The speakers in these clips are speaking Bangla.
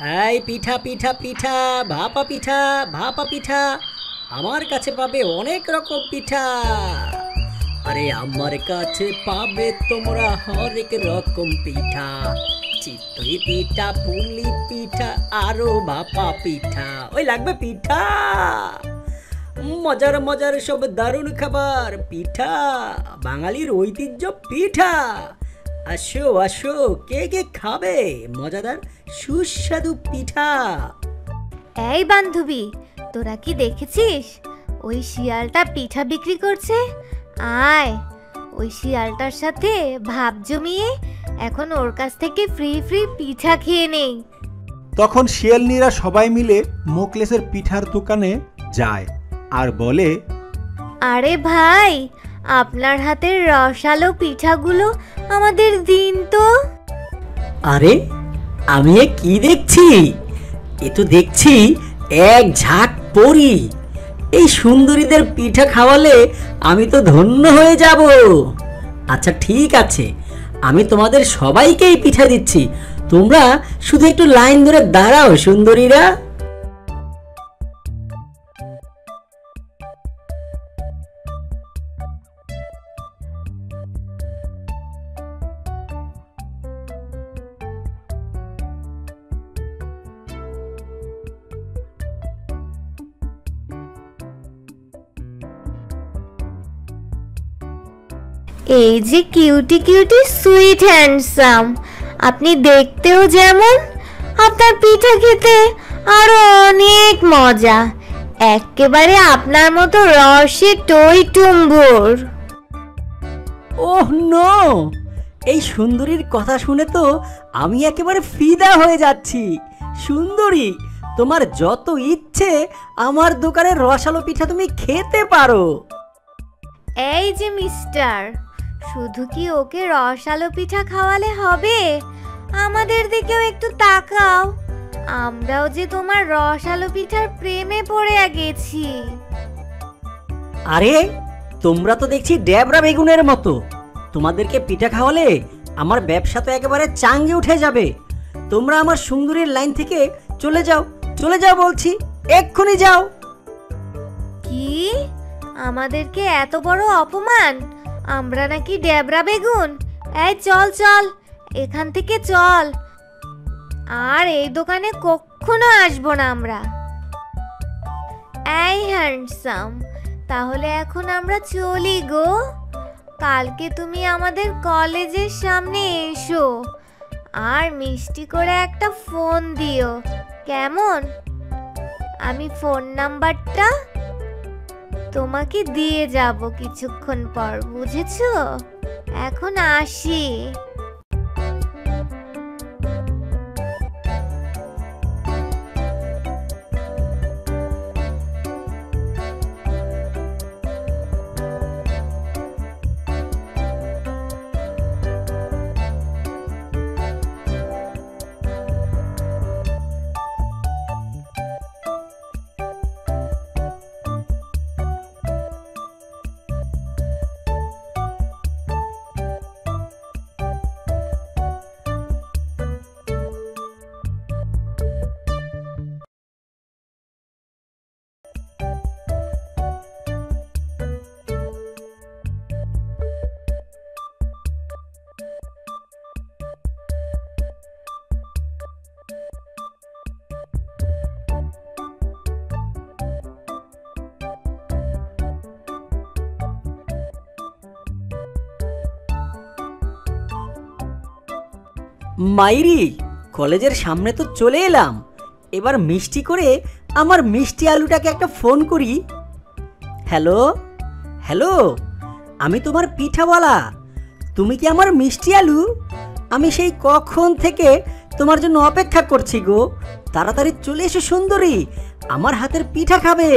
এই পিঠা পিঠা পিঠা, ভাপা পিঠা, ভাপা পিঠা, আমার কাছে পাবে অনেক রকম পিঠা। আরে আমার কাছে পাবে তোমরা হরেক রকম পিঠা। চিতই পিঠা, পুলি পিঠা, আরো ভাপা পিঠা। ওই লাগবে পিঠা, মজার মজার সব দারুণ খাবার পিঠা, বাঙালির ঐতিহ্য পিঠা। আসো আসো, কে কে খাবে মজাদার সুস্বাদু পিঠা? এই বান্ধবী, তোরা কি দেখেছিস ওই শিয়ালটা পিঠা বিক্রি করছে? আয়, ওই শিয়ালটার সাথে ভাব জমিয়ে এখন ওর কাছ থেকে ফ্রি ফ্রি পিঠা খেয়ে নেই। তখন শিয়ালনীরা সবাই মিলে মোকলেসের পিঠার দোকানে যায় আর বলে, আরে ভাই, আপনার হাতের রসালো পিঠাগুলো আমাদের দিন তো। আরে আমি এ কি দেখছি? এ তো দেখছি এক ঝাঁক পরি। এই সুন্দরীদের পিঠা খাওয়ালে আমি তো ধন্য হয়ে যাব। আচ্ছা ঠিক আছে, আমি তোমাদের সবাইকেই পিঠা দিচ্ছি, তোমরা শুধু একটু লাইন ধরে দাঁড়াও সুন্দরীরা। এই যে কিউটি কিউটি সুইট হ্যান্ডসাম, আপনি দেখতেও যেমন, আপনার পিঠা খেতে আরো অনেক মজা, একেবারে আপনার মতো রসে টই টুম্বুর। ওহ নো, এই সুন্দরীর কথা শুনে তো আমি একেবারে ফিদা হয়ে যাচ্ছি। সুন্দরী, তোমার যত ইচ্ছে আমার দোকানের রসালো পিঠা তুমি খেতে পারো। এই যে মিস্টার, শুধু কি ওকে রসালো পিঠা খাওয়ালে হবে? আমাদের দিকেও একটু তাকাও, আমরাও যে তোমার রসালো পিঠার প্রেমে পড়ে গেছি। আরে তোমরা তো দেখছি ড্যাবরা বেগুনের মতো, তোমাদেরকে পিঠা খাওয়ালে আমার ব্যবসা তো একেবারে চাঙ্গে উঠে যাবে। তোমরা আমার সুন্দরীর লাইন থেকে চলে যাও, চলে যাও বলছি, এক্ষুনি যাও। কি, আমাদেরকে এত বড় অপমান? আমরা নাকি ড্যাবরা বেগুন? এই চল চল, এখান থেকে চল, আর এই দোকানে কখনো আসবো না আমরা। এই হ্যান্ডসাম, তাহলে এখন আমরা চলি গো। কালকে তুমি আমাদের কলেজের সামনে এসো, আর মিষ্টি করে একটা ফোন দিও, কেমন? আমি ফোন নাম্বারটা তোমাকে দিয়ে যাব কিছুক্ষণ পর, বুঝেছো? এখন আসি। মাইরি, কলেজের সামনে তো চলে এলাম, এবার মিষ্টি করে আমার মিষ্টি আলুটাকে একটা ফোন করি। হ্যালো হ্যালো, আমি তোমার পিঠাওয়ালা, তুমি কি আমার মিষ্টি আলু? আমি সেই কখন থেকে তোমার জন্য অপেক্ষা করছি গো, তাড়াতাড়ি চলে এসো সুন্দরী, আমার হাতের পিঠা খাবে।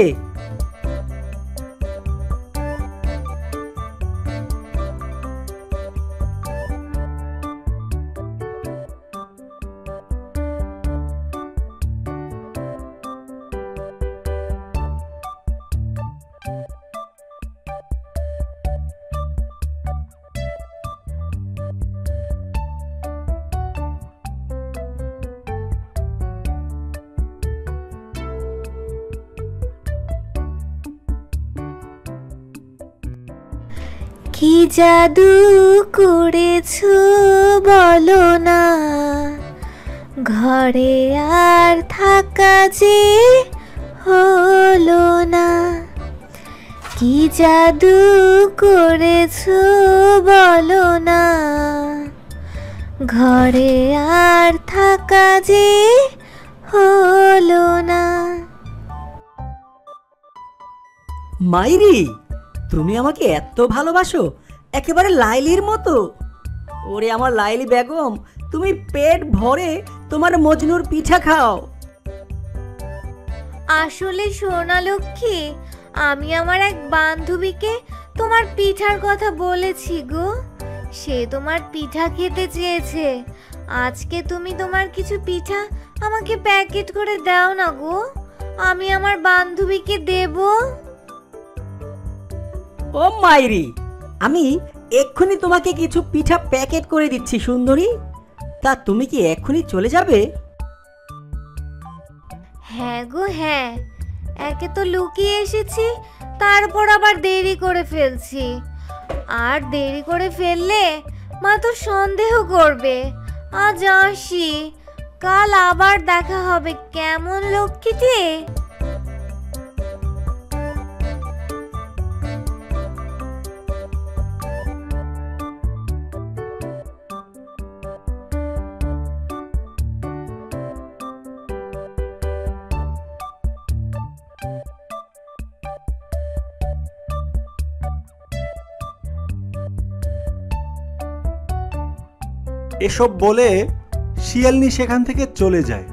কি জাদু করেছো বলো না, ঘরে আর থাকা যে হলো না। কি জাদু করেছো বলো না, ঘরে আর থাকা যে হলো না। মাইরি, তুমি আমাকে এত ভালোবাসো, একেবারে লাইলির মতো। ওরে আমার লাইলি বেগম, তুমি পেট ভরে তোমার মজনুর পিঠা খাও। আসলে সোনা লক্ষ্মী, আমি আমার এক বান্ধবীকে তোমার পিঠার কথা বলেছি গো। সে তোমার পিঠা খেতে চেয়েছে। আজকে তুমি তোমার কিছু পিঠা আমাকে প্যাকেট করে দাও না গো, আমি আমার বান্ধবীকে দেব। ও মাইরি, আমি এক্ষুনি তোমাকে কিছু পিঠা প্যাকেট করে দিচ্ছি সুন্দরী। তা তুমি কি এক্ষুনি চলে যাবে? হ্যাঁ গো হ্যাঁ, একে তো লুকিয়ে এসেছি, তারপর আবার দেরি করে ফেলছি। আর দেরি করে ফেললে মা তো সন্দেহ করবে। আজ আসি, কাল আবার দেখা হবে, কেমন লক্ষ্মীটি? এসব বলে শিয়ালনি সেখান থেকে চলে যায়।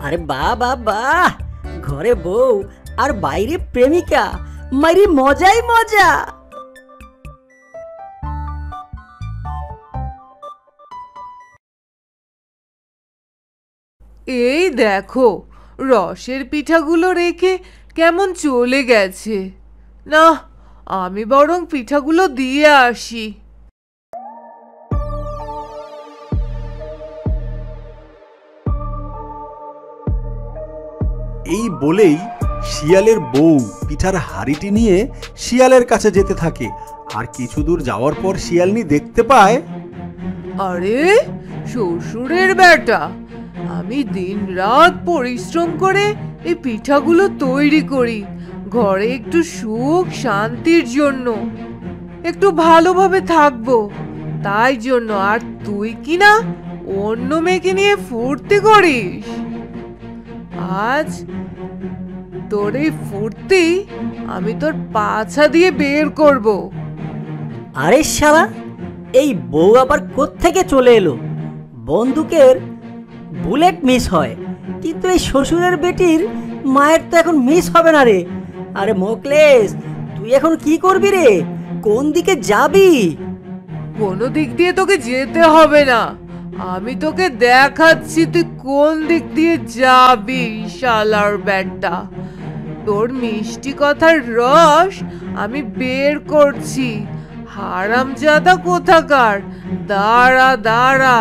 আরে বাহ বাহ বাহ, ঘরে বউ আর বাইরে প্রেমিকা, মাইরি মজাই মজা। এই দেখো, রসের পিঠাগুলো রেখে কেমন চলে গেছে। না, আমি বরং পিঠাগুলো দিয়ে আসি। এই বলেই শিয়ালের বউ পিঠার হাঁড়িটি নিয়ে শিয়ালের কাছে যেতে থাকে। আর কিছু দূর যাওয়ার পর শিয়ালনি দেখতে পায়, আরে শ্বশুরের বেটা, আমি দিনরাত পরিশ্রম করে এই পিঠাগুলো তৈরি করি ঘরে একটু সুখ শান্তির জন্য, একটু ভালোভাবে থাকবো তাই জন্য। আর তুই কি না অন্য মেয়েকে নিয়ে ফুর্তি করিস। আজ তোর এই ফুর্তি আমি তোর পাছা দিয়ে বের করব। আরে শালা, এই বউ আবার কোত্থেকে চলে এলো? বন্দুকের বুলেট মিস হয়, কিন্তু এই শ্বশুরের বেটির মায়ের তো এখন মিস হবে না রে। আরে মোকলেস, তুই এখন কি করবি রে? কোন দিকে যাবি? কোনো দিক দিয়ে তোকে যেতে হবে না, আমি তোকে দেখাচ্ছি তুই কোন দিক দিয়ে যাবি। শালার ব্যাটটা, তোর মিষ্টি কথার রস আমি বের করছি। হারামজাদা কোথাকার, দাঁড়া দাঁড়া,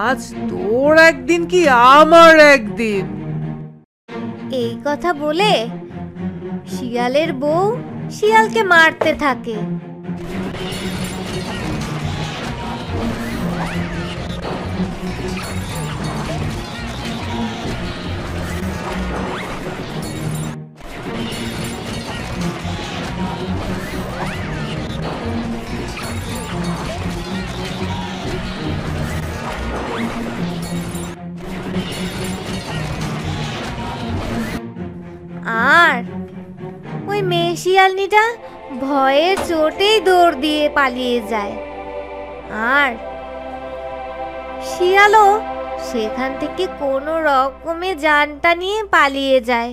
আজ তোর একদিন কি আমার একদিন। এই কথা বলে শিয়ালের বউ শিয়ালকে মারতে থাকে। আর ওই মেয়ে শিয়ালনিটা ভয়ের চোটেই দৌড় দিয়ে পালিয়ে যায়। আর শিয়ালও সেখান থেকে কোনো রকমে জানটা নিয়ে পালিয়ে যায়।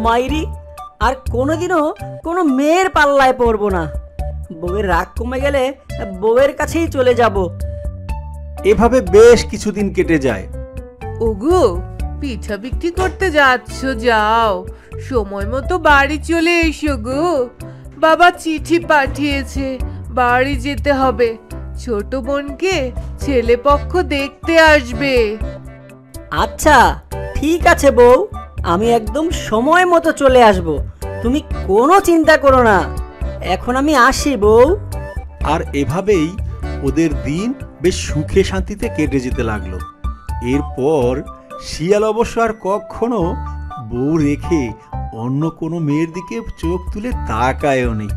মাইরি আর কোনোদিনও কোনো মেয়ের পাল্লায় পড়বো না। বউয়ের রাগ কমে গেলে বউয়ের কাছেই চলে যাব। এভাবে বেশ কিছুদিন কেটে যায়। ওগো, পিঠা বিক্রি করতে যাচ্ছ, যাও, সময় মতো বাড়ি চলে এসো গো। বাবা চিঠি পাঠিয়েছে, বাড়ি যেতে হবে। ছোট বোনকে ছেলে পক্ষ দেখতে আসবে। আচ্ছা ঠিক আছে বউ, আমি একদম সময় মতো চলে আসব, তুমি কোনো চিন্তা করো না। এখন আমি আসি বউ। আর এভাবেই ওদের দিন বেশ সুখে শান্তিতে কেটে যেতে লাগলো। এরপর শিয়াল অবশ্য আর কখনো বউ রেখে অন্য কোনো মেয়ের দিকে চোখ তুলে তাকায়ও নি।